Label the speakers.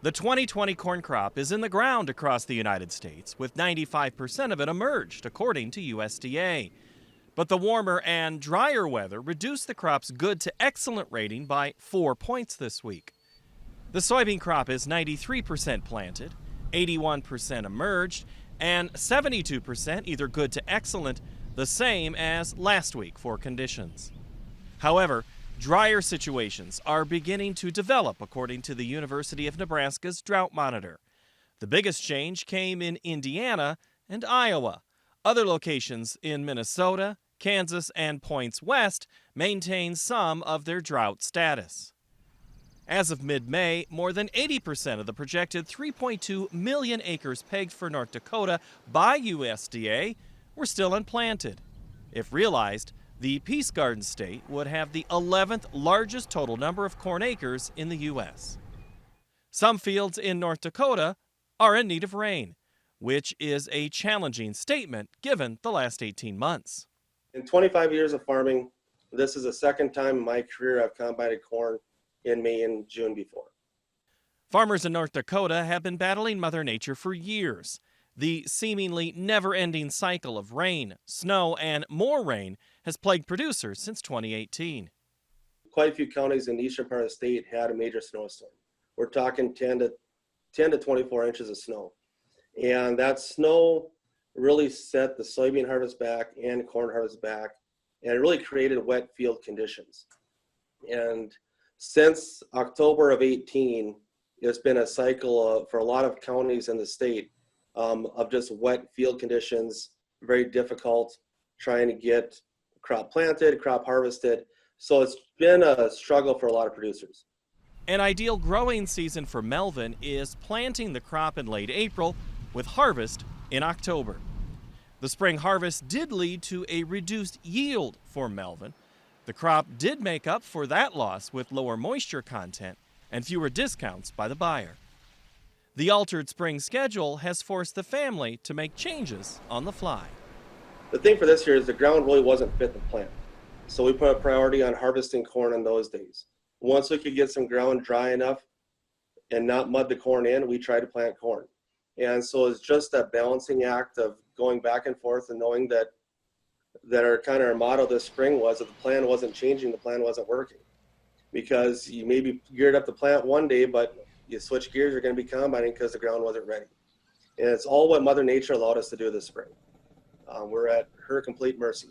Speaker 1: The 2020 corn crop is in the ground across the United States, with 95% of it emerged, according to USDA. But the warmer and drier weather reduced the crop's good to excellent rating by 4 points this week. The soybean crop is 93% planted, 81% emerged, and 72% either good to excellent, the same as last week for conditions. However, drier situations are beginning to develop, according to the University of Nebraska's drought monitor. The biggest change came in Indiana and Iowa. Other locations in Minnesota, Kansas, and points west maintain some of their drought status. As of mid-May, more than 80% of the projected 3.2 million acres pegged for North Dakota by USDA were still unplanted. If realized, the Peace Garden state would have the 11th largest total number of corn acres in the U.S. Some fields in North Dakota are in need of rain, which is a challenging statement given the last 18 months.
Speaker 2: In 25 years of farming, this is the second time in my career I've combined corn in May and June before.
Speaker 1: Farmers in North Dakota have been battling Mother Nature for years. The seemingly never-ending cycle of rain, snow, and more rain has plagued producers since 2018.
Speaker 2: Quite a few counties in the eastern part of the state had a major snowstorm. We're talking 10 to 24 inches of snow. And that snow really set the soybean harvest back and corn harvest back, and it really created wet field conditions. And since October of 18, it's been a cycle for a lot of counties in the state of just wet field conditions, very difficult trying to get crop planted, crop harvested. So it's been a struggle for a lot of producers.
Speaker 1: An ideal growing season for Melvin is planting the crop in late April with harvest in October. The spring harvest did lead to a reduced yield for Melvin. The crop did make up for that loss with lower moisture content and fewer discounts by the buyer. The altered spring schedule has forced the family to make changes on the fly.
Speaker 2: The thing for this year is the ground really wasn't fit to plant. So we put a priority on harvesting corn on those days. Once we could get some ground dry enough and not mud the corn in, we tried to plant corn. And so it's just a balancing act of going back and forth and knowing that our motto this spring was if the plan wasn't changing, the plan wasn't working. Because you maybe geared up the plant one day, but you switch gears, you're going to be combining because the ground wasn't ready. And it's all what Mother Nature allowed us to do this spring. We're at her complete mercy.